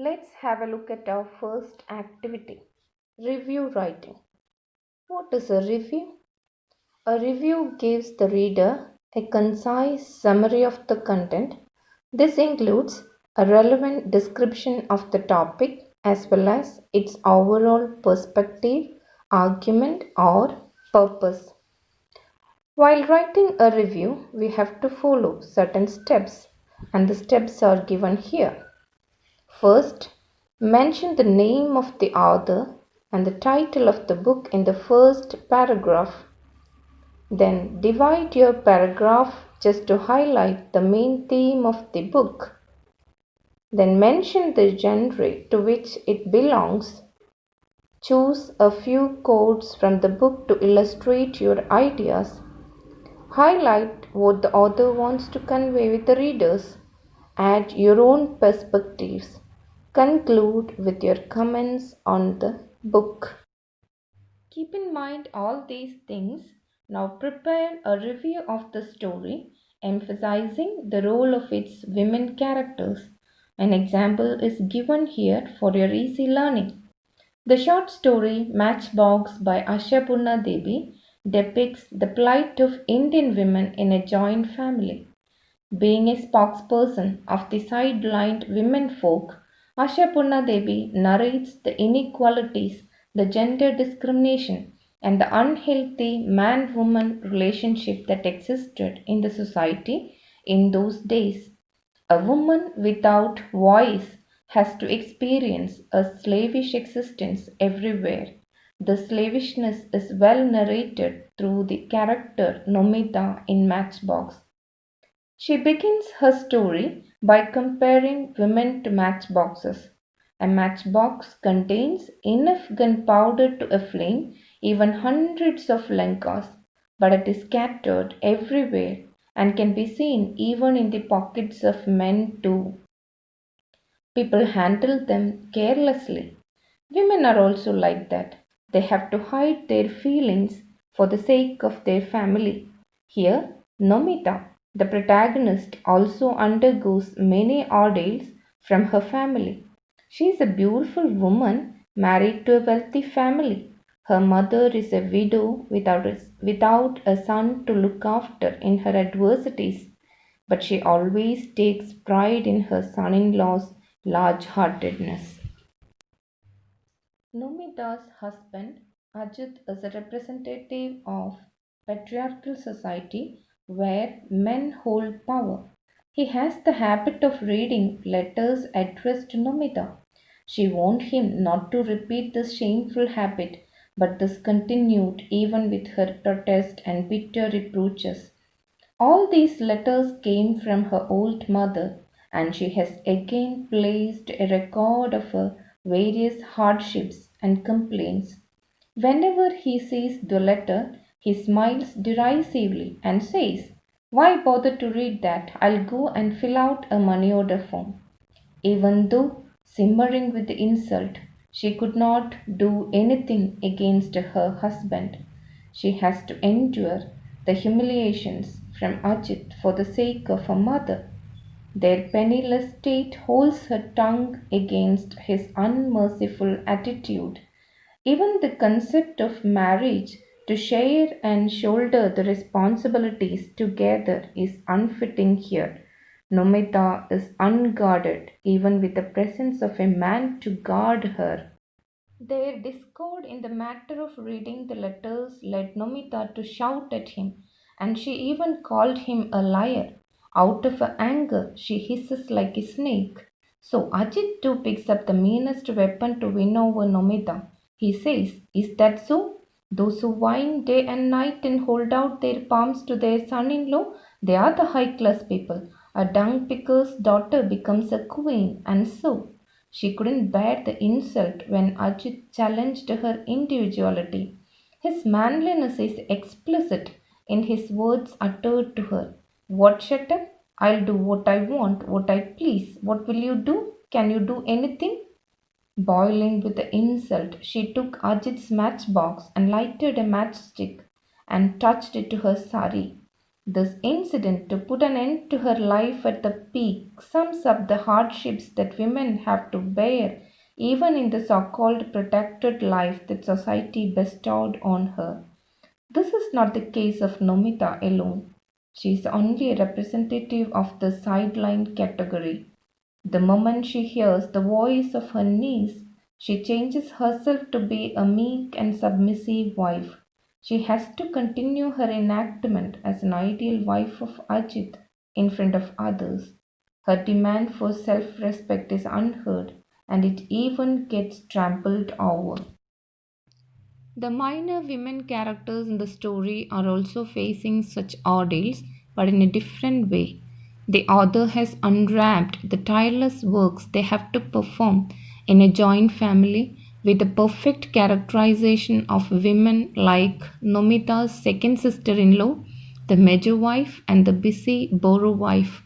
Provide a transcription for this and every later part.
Let's have a look at our first activity, review writing. What is a review? A review gives the reader a concise summary of the content. This includes a relevant description of the topic as well as its overall perspective, argument, or purpose. While writing a review, we have to follow certain steps, and the steps are given here. First, mention the name of the author and the title of the book in the first paragraph. Then divide your paragraph just to highlight the main theme of the book. Then mention the genre to which it belongs. Choose a few quotes from the book to illustrate your ideas. Highlight what the author wants to convey with the readers. Add your own perspectives. Conclude with your comments on the book. Keep in mind all these things. Now prepare a review of the story, emphasizing the role of its women characters. An example is given here for your easy learning. The short story Matchbox by Ashapurna Devi depicts the plight of Indian women in a joint family. Being a spokesperson of the sidelined womenfolk, Ashapurna Devi narrates the inequalities, the gender discrimination, and the unhealthy man woman relationship that existed in the society in those days. A woman without voice has to experience a slavish existence everywhere. The slavishness is well narrated through the character Nomita in Matchbox. She begins her story by comparing women to matchboxes. A matchbox contains enough gunpowder to aflame even hundreds of Lankas, but it is scattered everywhere and can be seen even in the pockets of men too. People handle them carelessly. Women are also like that. They have to hide their feelings for the sake of their family. Here, Nomita, the protagonist, also undergoes many ordeals from her family. She is a beautiful woman married to a wealthy family. Her mother is a widow without a son to look after in her adversities, but she always takes pride in her son in law's large heartedness. Nomita's husband, Ajit, is a representative of patriarchal society where men hold power. He has the habit of reading letters addressed to Nomita. She warned him not to repeat this shameful habit, but this continued even with her protest and bitter reproaches. All these letters came from her old mother, and she has again placed a record of her various hardships and complaints. Whenever he sees the letter, he smiles derisively and says, "Why bother to read that? I'll go and fill out a money order form." Even though simmering with the insult, she could not do anything against her husband. She has to endure the humiliations from Ajit for the sake of her mother. Their penniless state holds her tongue against his unmerciful attitude. Even the concept of marriage to share and shoulder the responsibilities together is unfitting here. Nomita is unguarded, even with the presence of a man to guard her. Their discord in the matter of reading the letters led Nomita to shout at him, and she even called him a liar. Out of her anger, she hisses like a snake. So Ajit too picks up the meanest weapon to win over Nomita. He says, "Is that so? Those who whine day and night and hold out their palms to their son in law, they are the high class people. A dung picker's daughter becomes a queen, and so." She couldn't bear the insult when Ajit challenged her individuality. His manliness is explicit in his words uttered to her. "What, shut up? I'll do what I want, what I please. What will you do? Can you do anything?" Boiling with the insult, she took Ajit's matchbox and lighted a matchstick and touched it to her sari. This incident, to put an end to her life at the peak, sums up the hardships that women have to bear even in the so called protected life that society bestowed on her. This is not the case of Nomita alone. She is only a representative of the sidelined category. The moment she hears the voice of her niece, she changes herself to be a meek and submissive wife. She has to continue her enactment as an ideal wife of Ajit in front of others. Her demand for self respect is unheard and it even gets trampled over. The minor women characters in the story are also facing such ordeals, but in a different way. The author has unwrapped the tireless works they have to perform in a joint family with a perfect characterization of women like Nomita's second sister in law, the major wife, and the busy Boro wife.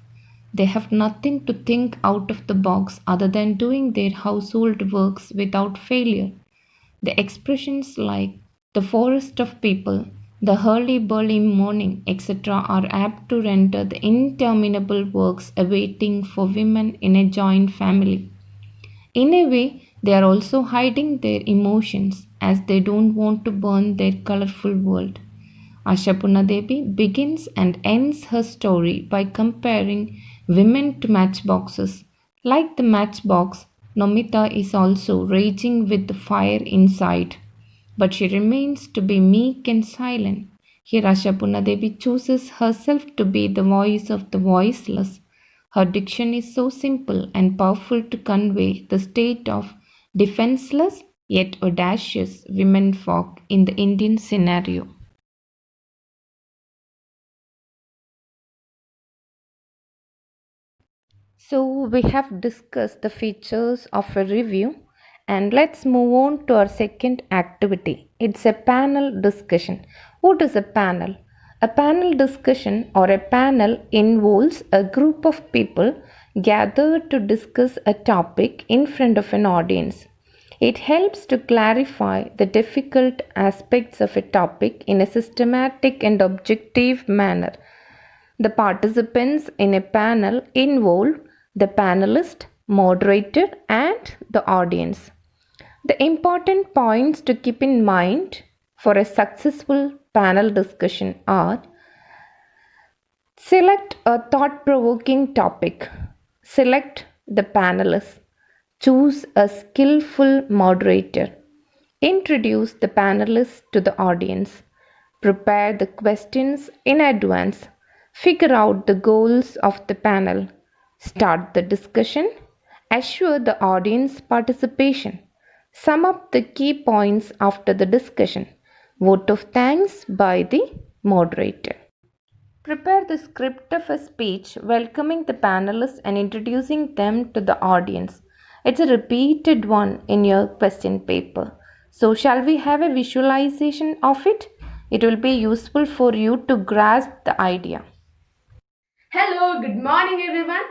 They have nothing to think out of the box other than doing their household works without failure. The expressions like the forest of people, the hurly-burly morning, etc., are apt to render the interminable works awaiting for women in a joint family. In a way, they are also hiding their emotions as they don't want to burn their colorful world. Ashapurna Devi begins and ends her story by comparing women to matchboxes. Like the matchbox, Nomita is also raging with the fire inside, but she remains to be meek and silent. Here Ashapurna Devi chooses herself to be the voice of the voiceless. Her diction is so simple and powerful to convey the state of defenseless yet audacious womenfolk in the Indian scenario. So, we have discussed the features of a review, and let's move on to our second activity. It's a panel discussion. What is a panel? A panel discussion or a panel involves a group of people gathered to discuss a topic in front of an audience. It helps to clarify the difficult aspects of a topic in a systematic and objective manner. The participants in a panel involve the panelist, moderator, and the audience. The important points to keep in mind for a successful panel discussion are: select a thought provoking topic, select the panelists, choose a skillful moderator, introduce the panelists to the audience, prepare the questions in advance, figure out the goals of the panel, start the discussion, assure the audience participation, sum up the key points after the discussion, vote of thanks by the moderator. Prepare the script of a speech welcoming the panelists and introducing them to the audience. It's a repeated one in your question paper. So, shall we have a visualization of it? It will be useful for you to grasp the idea. Hello, good morning everyone.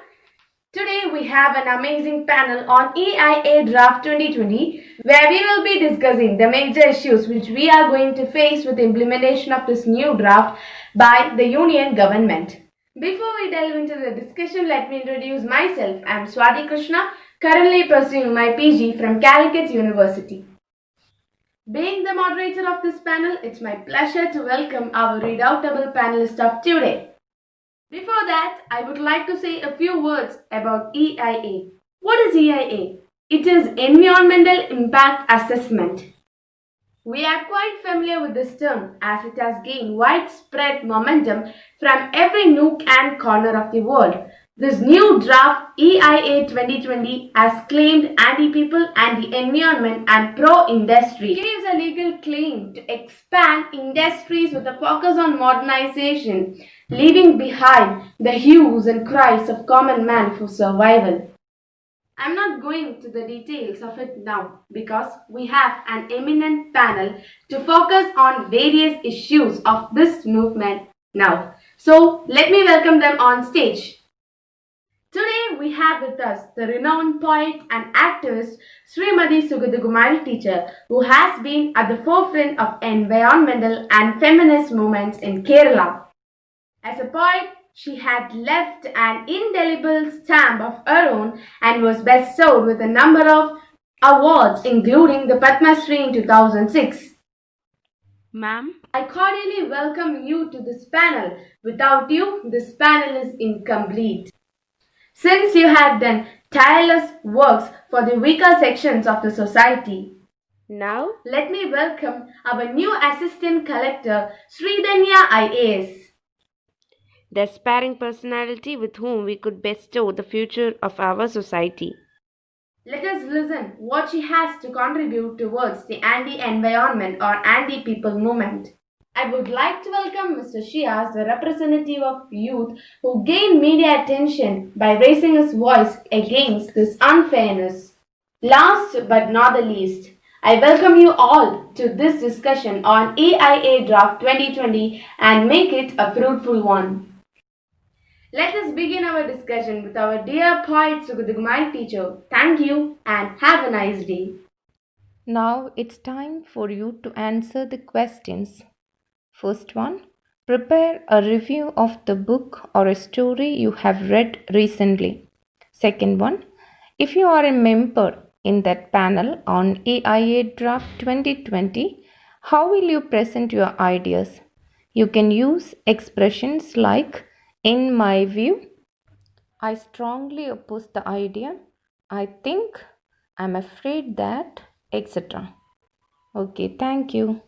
Today we have an amazing panel on EIA Draft 2020 where we will be discussing the major issues which we are going to face with the implementation of this new draft by the Union government. Before we delve into the discussion, let me introduce myself. I am Swati Krishna, currently pursuing my PG from Calicut University. Being the moderator of this panel, it's my pleasure to welcome our redoubtable panelist of today. Before that, I would like to say a few words about EIA. What is EIA? It is Environmental Impact Assessment. We are quite familiar with this term as it has gained widespread momentum from every nook and corner of the world. This new draft EIA 2020 has claimed anti-people, anti-environment and pro-industry. It gives a legal claim to expand industries with a focus on modernization, leaving behind the hues and cries of common man for survival. I'm not going to the details of it now because we have an eminent panel to focus on various issues of this movement now. So let me welcome them on stage. Today we have with us the renowned poet and activist Srimati Sugadigumal teacher who has been at the forefront of environmental and feminist movements in Kerala. As a poet, she had left an indelible stamp of her own and was bestowed with a number of awards, including the Padma Shri in 2006. Ma'am, I cordially welcome you to this panel. Without you, this panel is incomplete. Since you have done tireless works for the weaker sections of the society, now let me welcome our new assistant collector, Sridhanya IAS. the aspiring personality with whom we could bestow the future of our society. Let us listen what she has to contribute towards the anti-environment or anti-people movement. I would like to welcome Mr. Shiaz, the representative of youth who gained media attention by raising his voice against this unfairness. Last but not the least, I welcome you all to this discussion on AIA Draft 2020 and make it a fruitful one. Let us begin our discussion with our dear poet Sugudugumari teacher. Thank you and have a nice day. Now it's time for you to answer the questions. First one, prepare a review of the book or a story you have read recently. Second one, if you are a member in that panel on AIA Draft 2020, how will you present your ideas? You can use expressions like, in my view, I strongly oppose the idea, I think, I'm afraid that, etc. Okay, thank you.